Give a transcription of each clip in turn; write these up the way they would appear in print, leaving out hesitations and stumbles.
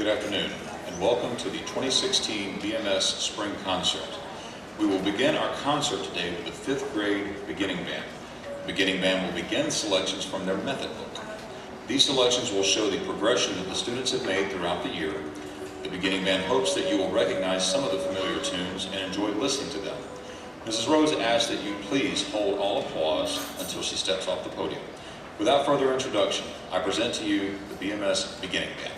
Good afternoon, and welcome to the 2016 BMS Spring Concert. We will begin our concert today with the 5th grade beginning band. The beginning band will begin selections from their method book. These selections will show the progression that the students have made throughout the year. The beginning band hopes that you will recognize some of the familiar tunes and enjoy listening to them. Mrs. Rose asks that you please hold all applause until she steps off the podium. Without further introduction, I present to you the BMS Beginning Band.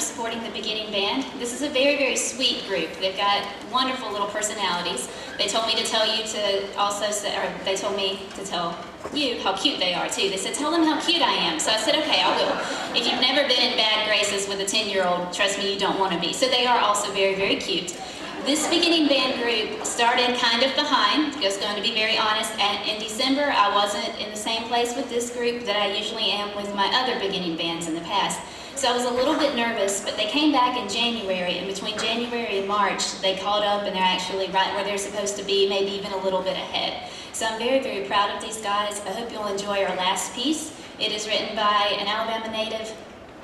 Supporting the beginning band. This is a very, very sweet group. They've got wonderful little personalities. They told me to tell you to also say, or they told me to tell you how cute they are too. They said, tell them how cute I am. So I said, okay, I will. If you've never been in bad graces with a 10-year-old, trust me, you don't want to be. So they are also very, very cute. This beginning band group started kind of behind, just going to be very honest. And in December, I wasn't in the same place with this group that I usually am with my other beginning bands in the past. So I was a little bit nervous, but they came back in January, and between January and March, they caught up and they're actually right where they're supposed to be, maybe even a little bit ahead. So I'm very, very proud of these guys. I hope you'll enjoy our last piece. It is written by an Alabama native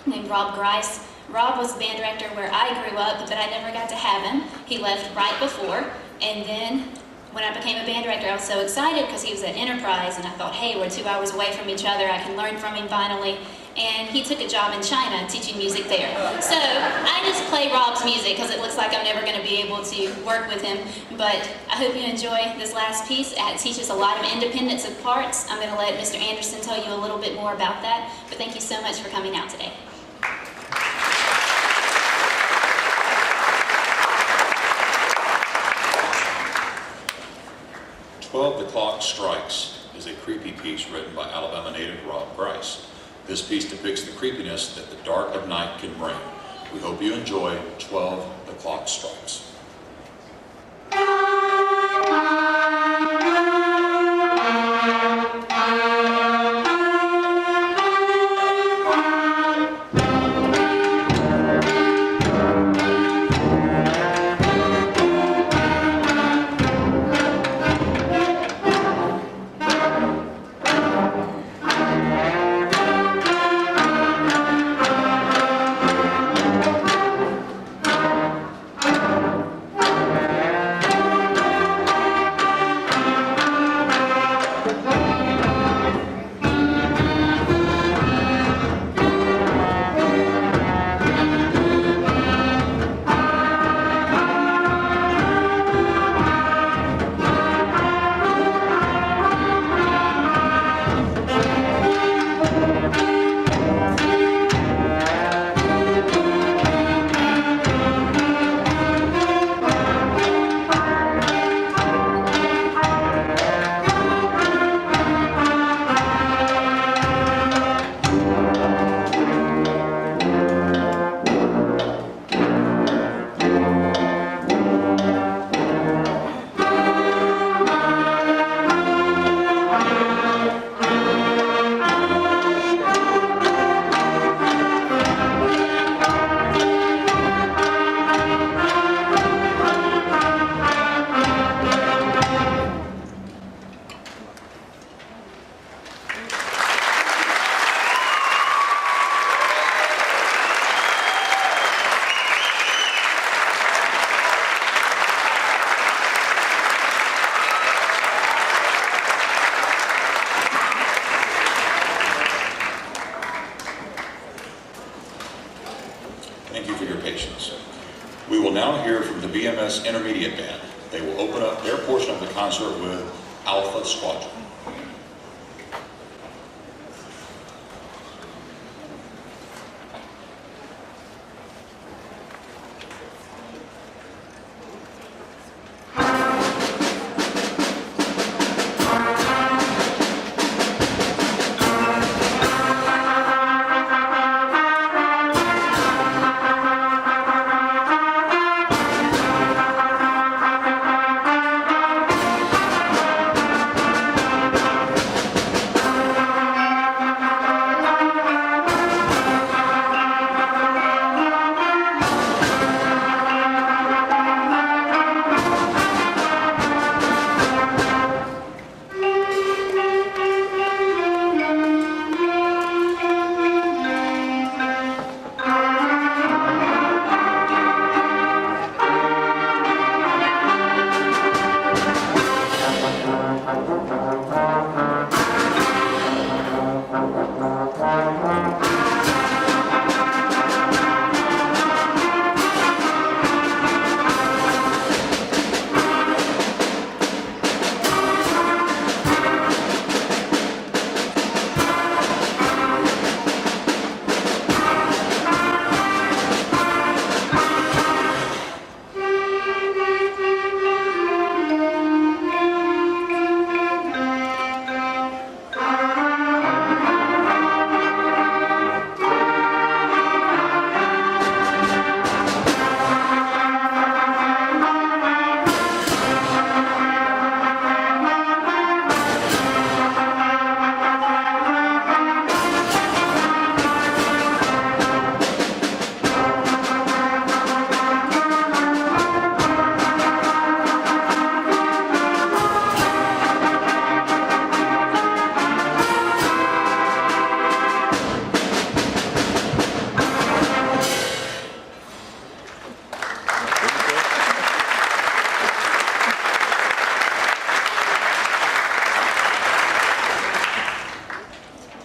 named Rob Grice. Rob was the band director where I grew up, but I never got to have him. He left right before, and then when I became a band director, I was so excited because he was at Enterprise, and I thought, hey, we're 2 hours away from each other. I can learn from him finally. And he took a job in China teaching music there. So I just play Rob's music because it looks like I'm never going to be able to work with him. But I hope you enjoy this last piece. It teaches a lot of independence of parts. I'm going to let Mr. Anderson tell you a little bit more about that. But thank you so much for coming out today. 12 The Clock Strikes is a creepy piece written by Alabama native Rob Grice. This piece depicts the creepiness that the dark of night can bring. We hope you enjoy 12 The Clock Strikes. Thank you for your patience. We will now hear from the BMS Intermediate Band. They will open up their portion of the concert with Alpha Squadron.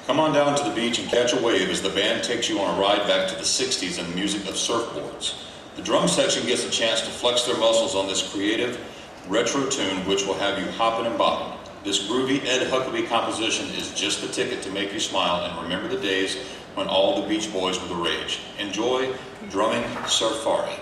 Come on down to the beach and catch a wave as the band takes you on a ride back to the 60s and the music of surfboards. The drum section gets a chance to flex their muscles on this creative, retro tune which will have you hopping and bopping. This groovy Ed Huckabee composition is just the ticket to make you smile and remember the days when all the Beach Boys were the rage. Enjoy Drumming Surfari.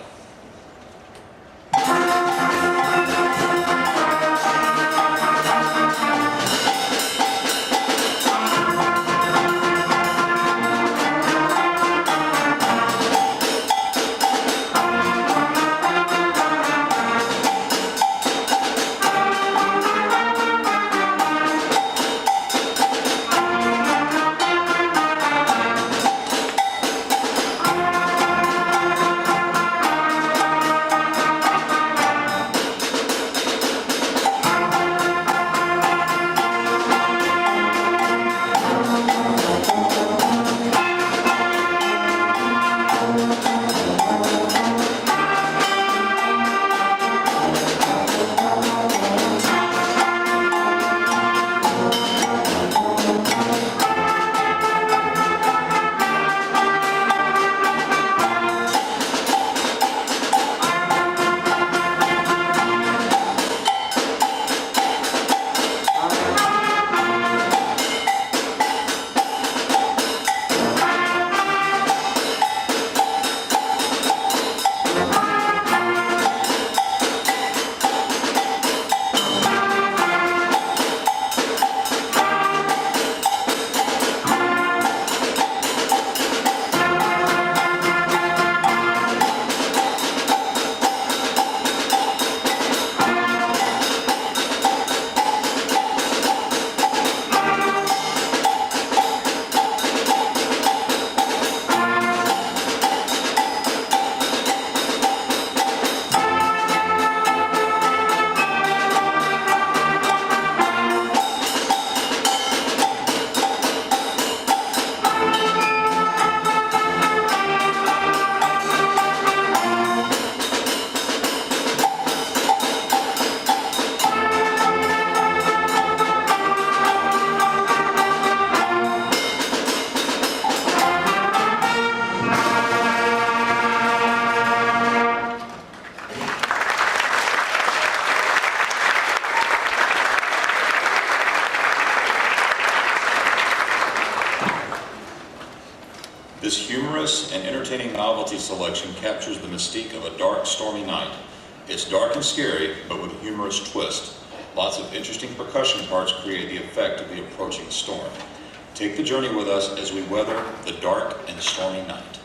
This humorous and entertaining novelty selection captures the mystique of a dark, stormy night. It's dark and scary, but with a humorous twist. Lots of interesting percussion parts create the effect of the approaching storm. Take the journey with us as we weather the dark and stormy night.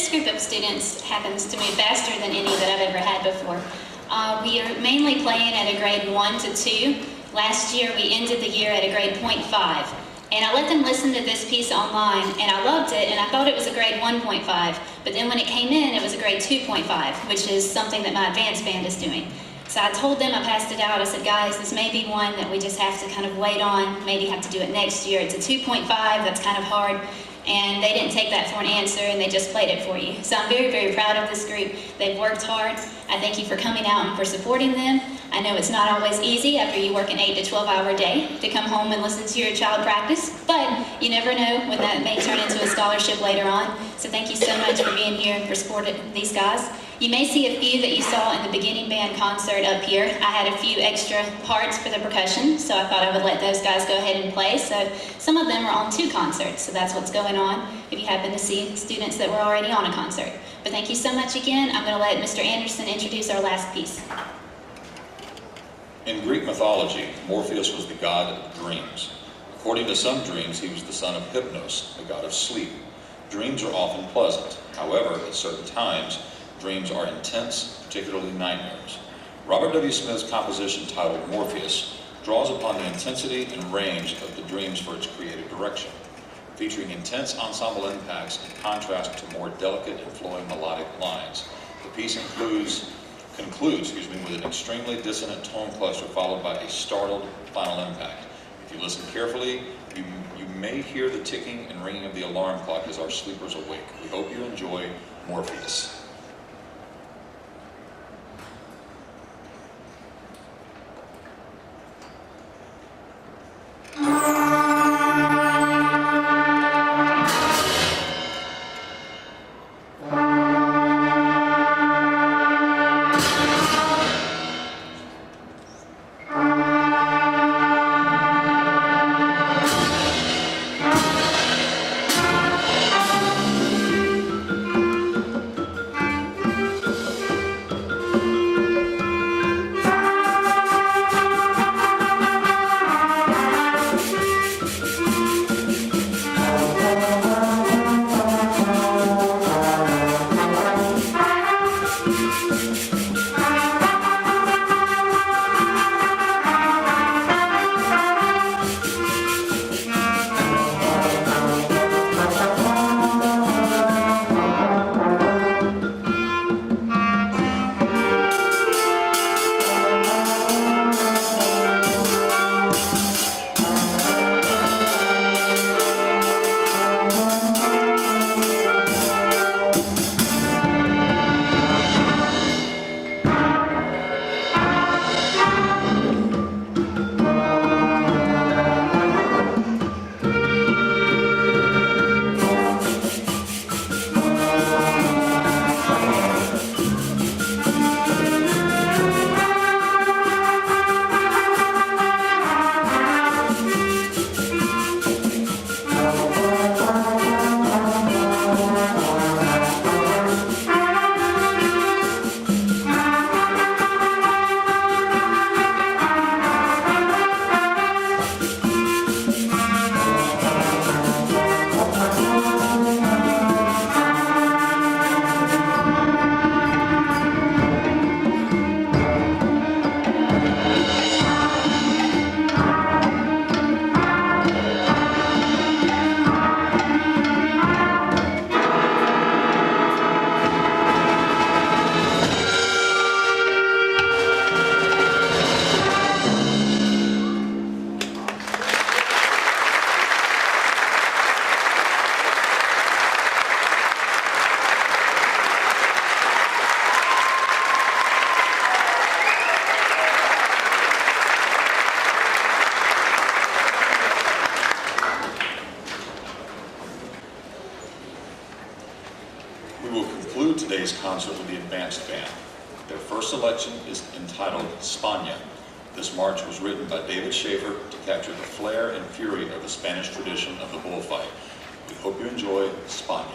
this group of students happens to move faster than any that I've ever had before. We are mainly playing at a grade 1 to 2. Last year, we ended the year at a grade 0.5. And I let them listen to this piece online, and I loved it, and I thought it was a grade 1.5. But then when it came in, it was a grade 2.5, which is something that my advanced band is doing. So I told them, I passed it out, I said, guys, this may be one that we just have to kind of wait on, maybe have to do it next year. It's a 2.5, that's kind of hard. And they didn't take that for an answer, and they just played it for you. So I'm very, very proud of this group. They've worked hard. I thank you for coming out and for supporting them. I know it's not always easy after you work an 8 to 12 hour day to come home and listen to your child practice, but you never know when that may turn into a scholarship later on. So thank you so much for being here and for supporting these guys. You may see a few that you saw in the beginning band concert up here. I had a few extra parts for the percussion, so I thought I would let those guys go ahead and play. So some of them are on 2 concerts, so that's what's going on if you happen to see students that were already on a concert. But thank you so much again. I'm going to let Mr. Anderson introduce our last piece. In Greek mythology, Morpheus was the god of dreams. According to some dreams, he was the son of Hypnos, the god of sleep. Dreams are often pleasant. However, at certain times, dreams are intense, particularly nightmares. Robert W. Smith's composition titled Morpheus draws upon the intensity and range of the dreams for its creative direction, featuring intense ensemble impacts in contrast to more delicate and flowing melodic lines. The piece concludes with an extremely dissonant tone cluster followed by a startled final impact. If you listen carefully, you may hear the ticking and ringing of the alarm clock as our sleepers awake. We hope you enjoy Morpheus. Today's concert with the advanced band. Their first selection is entitled Spania. This march was written by David Schaefer to capture the flair and fury of the Spanish tradition of the bullfight. We hope you enjoy Spania.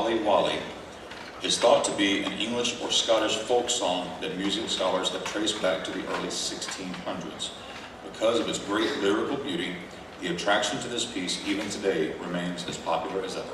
Wally Wally is thought to be an English or Scottish folk song that music scholars have traced back to the early 1600s. Because of its great lyrical beauty, the attraction to this piece even today remains as popular as ever.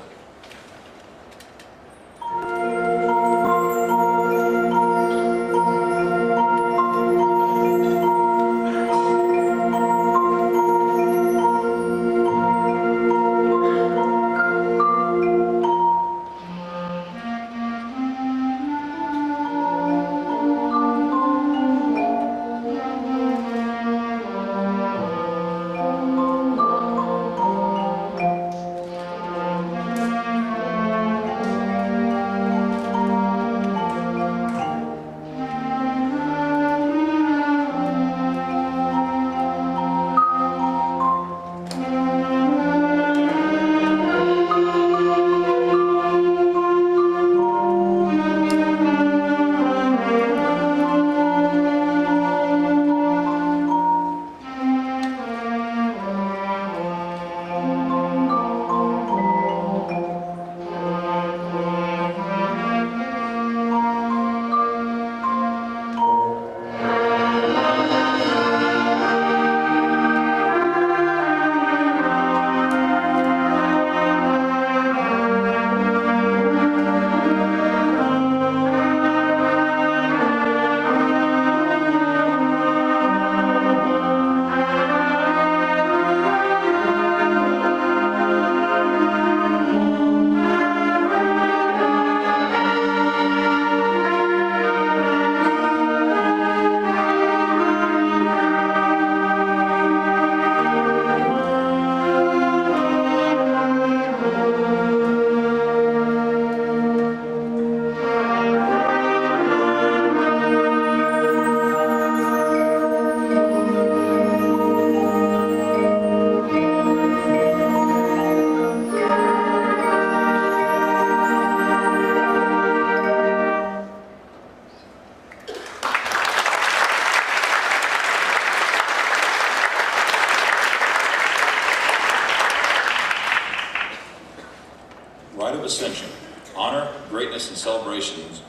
Rite of Ascension. Honor, greatness, and celebrations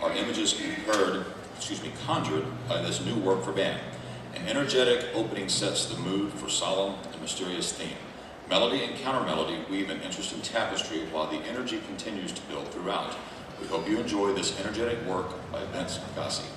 are images conjured by this new work for band. An energetic opening sets the mood for solemn and mysterious theme. Melody and counter-melody weave an interesting tapestry while the energy continues to build throughout. We hope you enjoy this energetic work by Vince Gassi.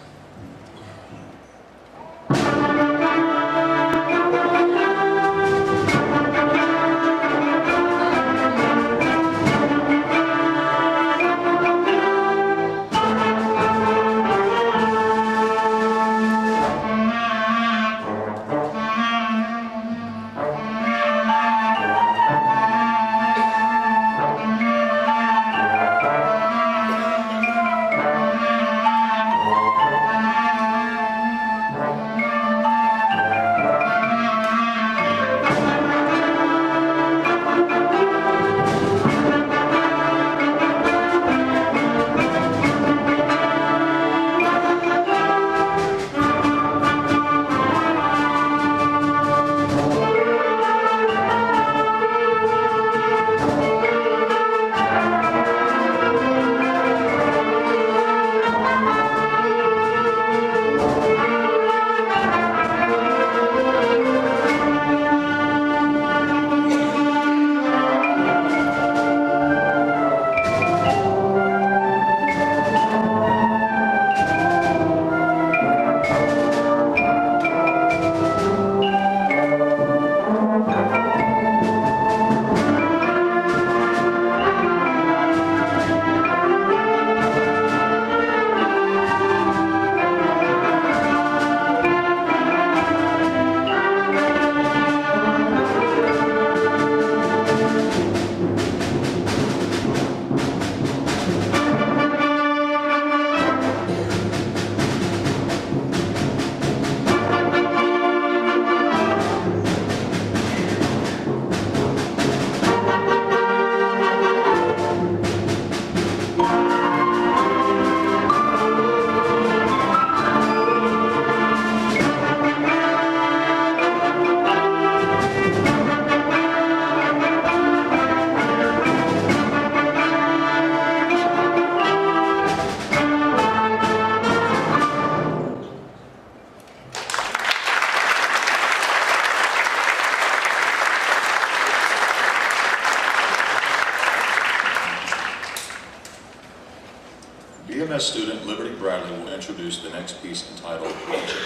Bradley will introduce the next piece entitled Nature.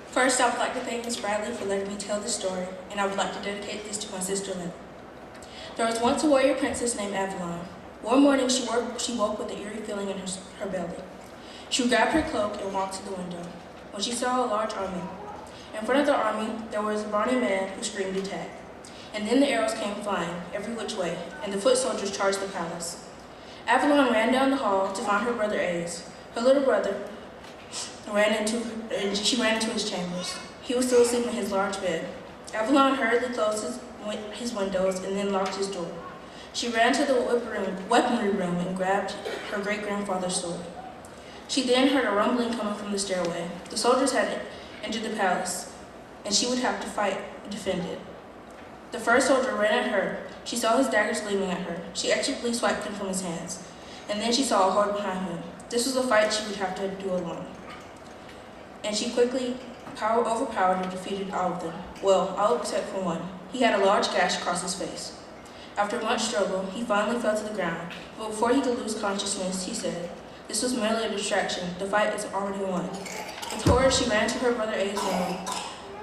First, I would like to thank Ms. Bradley for letting me tell this story, and I would like to dedicate this to my sister Lynn. There was once a warrior princess named Avalon. One morning, she woke with an eerie feeling in her belly. She grabbed her cloak and walked to the window, when she saw a large army. In front of the army, there was a brawny man who screamed attack. And then the arrows came flying every which way, and the foot soldiers charged the palace. Avalon ran down the hall to find her brother Ace. Her little brother ran into his chambers. He was still asleep in his large bed. Avalon hurriedly closed his windows and then locked his door. She ran to the weaponry room and grabbed her great-grandfather's sword. She then heard a rumbling coming from the stairway. The soldiers had entered the palace, and she would have to fight and defend it. The first soldier ran at her. She saw his daggers gleaming at her. She expertly swiped them from his hands, and then she saw a horde behind him. This was a fight she would have to do alone. And she quickly overpowered and defeated all of them. Well, all except for one. He had a large gash across his face. After much struggle, he finally fell to the ground, but before he could lose consciousness, he said, "This was merely a distraction. The fight is already won." With horror, she ran to her brother A's room,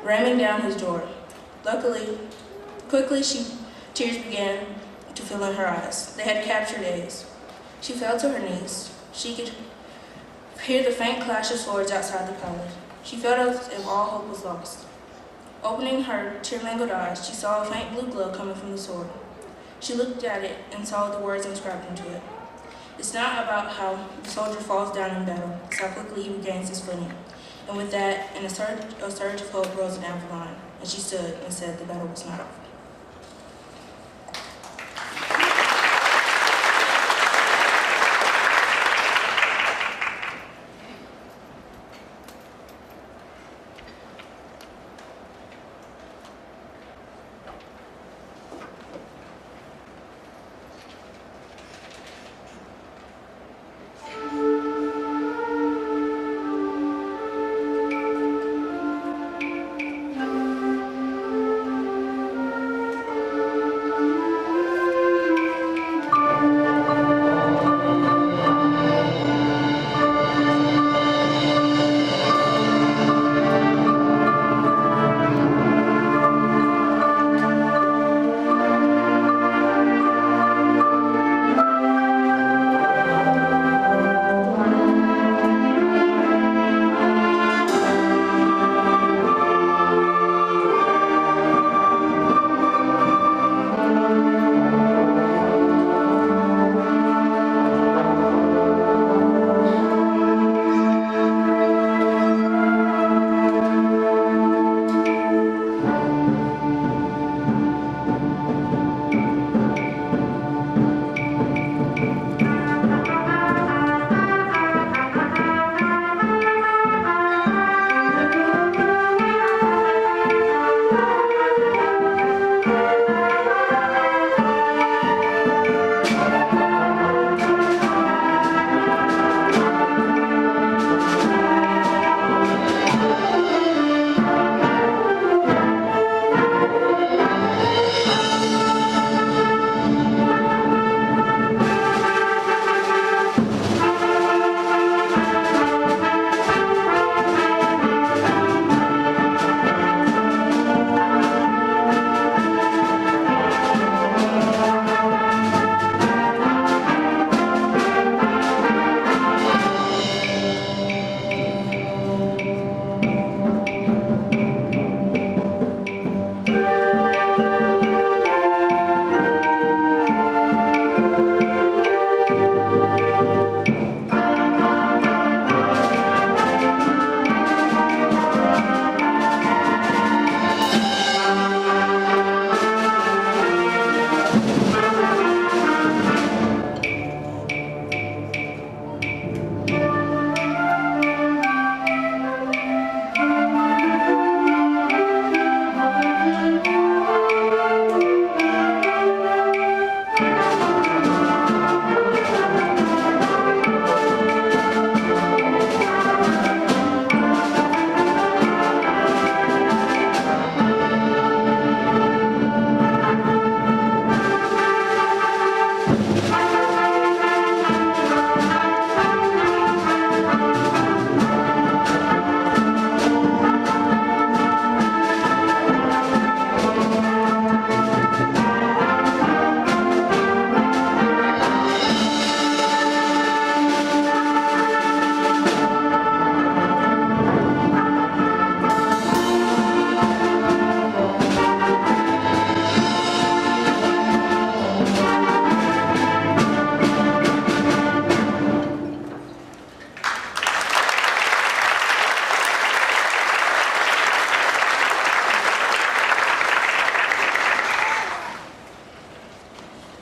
ramming down his door. Quickly, tears began to fill in her eyes. They had captured A's. She fell to her knees. She could hear the faint clash of swords outside the palace. She felt as if all hope was lost. Opening her tear-mangled eyes, she saw a faint blue glow coming from the sword. She looked at it and saw the words inscribed into it. "It's not about how the soldier falls down in battle, it's how quickly he regains his footing." And with that, a surge of hope rose in Avalon, and she stood and said the battle was not over.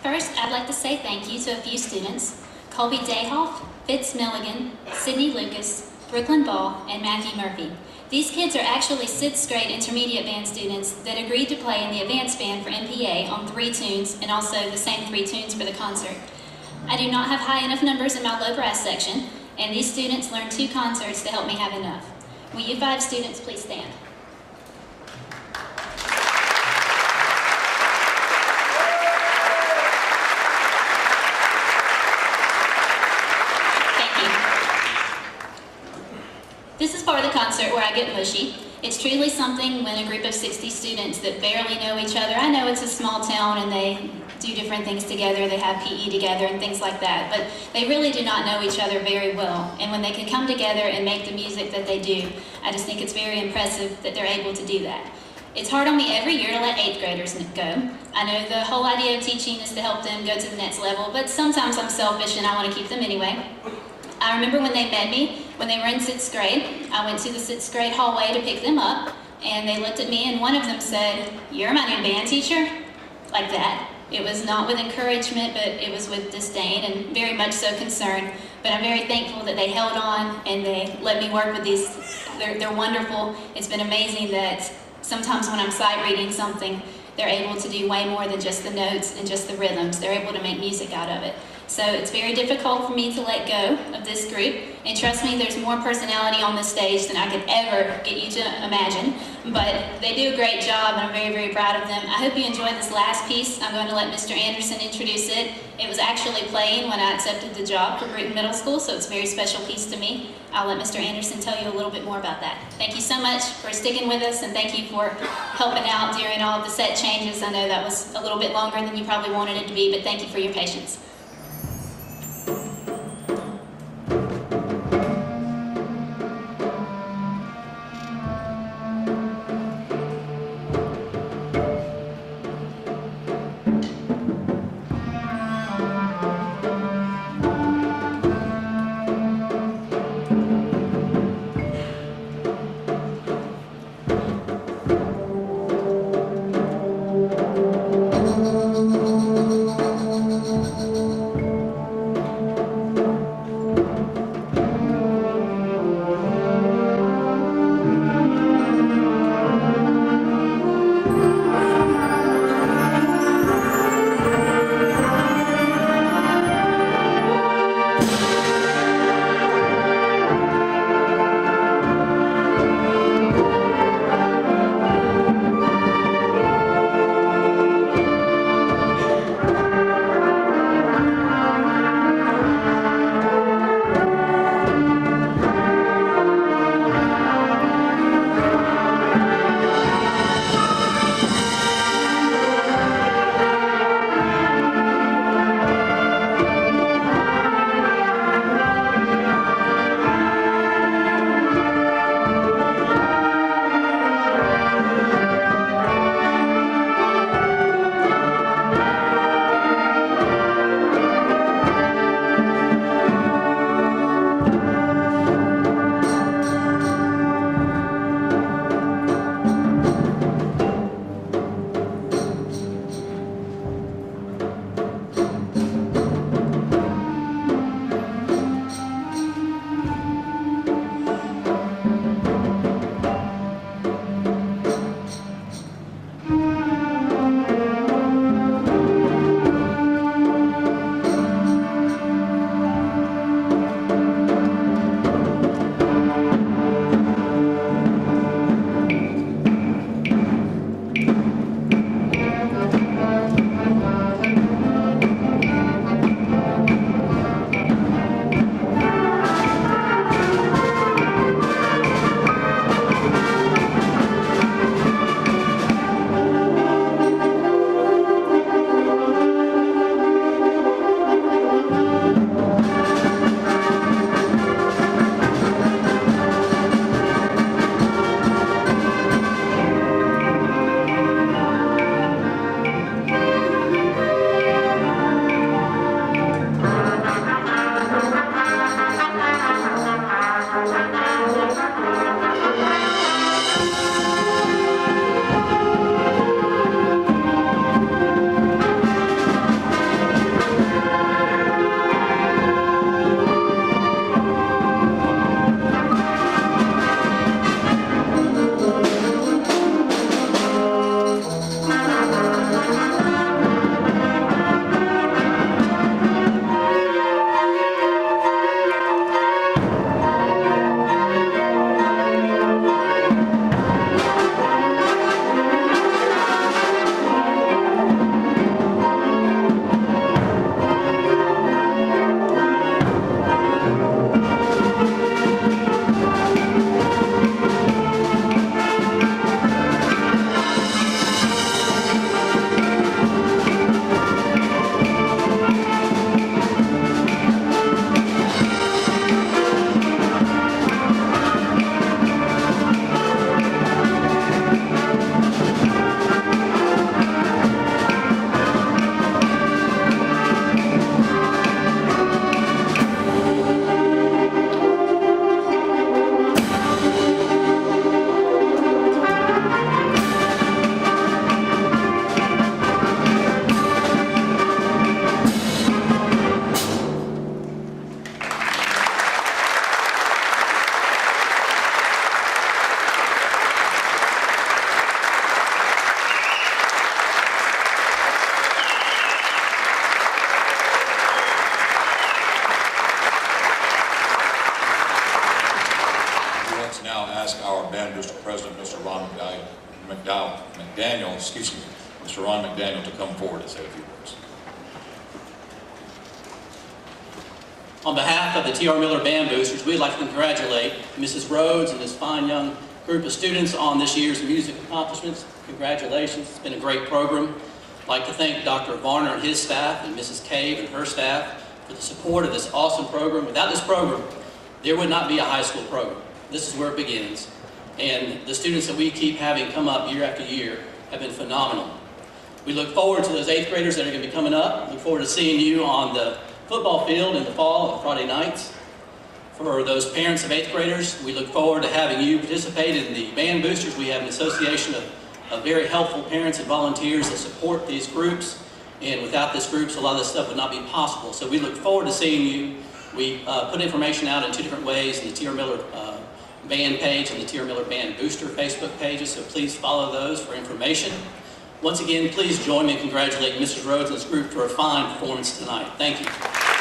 First, I'd like to say thank you to a few students: Colby Dayhoff, Fitz Milligan, Sydney Lucas, Brooklyn Ball, and Matthew Murphy. These kids are actually 6th grade intermediate band students that agreed to play in the advanced band for MPA on 3 tunes and also the same 3 tunes for the concert. I do not have high enough numbers in my low brass section, and these students learned 2 concerts to help me have enough. Will you 5 students please stand? This is part of the concert where I get mushy. It's truly something when a group of 60 students that barely know each other, I know it's a small town and they do different things together, they have PE together and things like that, but they really do not know each other very well. And when they can come together and make the music that they do, I just think it's very impressive that they're able to do that. It's hard on me every year to let 8th graders go. I know the whole idea of teaching is to help them go to the next level, but sometimes I'm selfish and I want to keep them anyway. I remember when they met me, when they were in 6th grade, I went to the 6th grade hallway to pick them up, and they looked at me and one of them said, "You're my new band teacher?" Like that. It was not with encouragement, but it was with disdain and very much so concern. But I'm very thankful that they held on and they let me work with these. They're wonderful. It's been amazing that sometimes when I'm sight reading something, they're able to do way more than just the notes and just the rhythms. They're able to make music out of it. So it's very difficult for me to let go of this group. And trust me, there's more personality on this stage than I could ever get you to imagine. But they do a great job, and I'm very, very proud of them. I hope you enjoyed this last piece. I'm going to let Mr. Anderson introduce it. It was actually playing when I accepted the job for Brewton Middle School, so it's a very special piece to me. I'll let Mr. Anderson tell you a little bit more about that. Thank you so much for sticking with us, and thank you for helping out during all of the set changes. I know that was a little bit longer than you probably wanted it to be, but thank you for your patience. Mr. Ron McDaniel to come forward and say a few words. On behalf of the T.R. Miller Band Boosters, we'd like to congratulate Mrs. Rhodes and this fine young group of students on this year's music accomplishments. Congratulations, it's been a great program. I'd like to thank Dr. Varner and his staff and Mrs. Cave and her staff for the support of this awesome program. Without this program, there would not be a high school program. This is where it begins. And the students that we keep having come up year after year have been phenomenal. We look forward to those 8th graders that are going to be coming up. Look forward to seeing you on the football field in the fall on Friday nights. For those parents of 8th graders, we look forward to having you participate in the Band Boosters. We have an association of very helpful parents and volunteers that support these groups. And without this groups, a lot of this stuff would not be possible. So we look forward to seeing you. We put information out in 2 different ways, in the T.R. Miller Band page and the T.R. Miller Band Booster Facebook pages, so please follow those for information. Once again, please join me in congratulating Mrs. Rhodes and this group for a fine performance tonight. Thank you.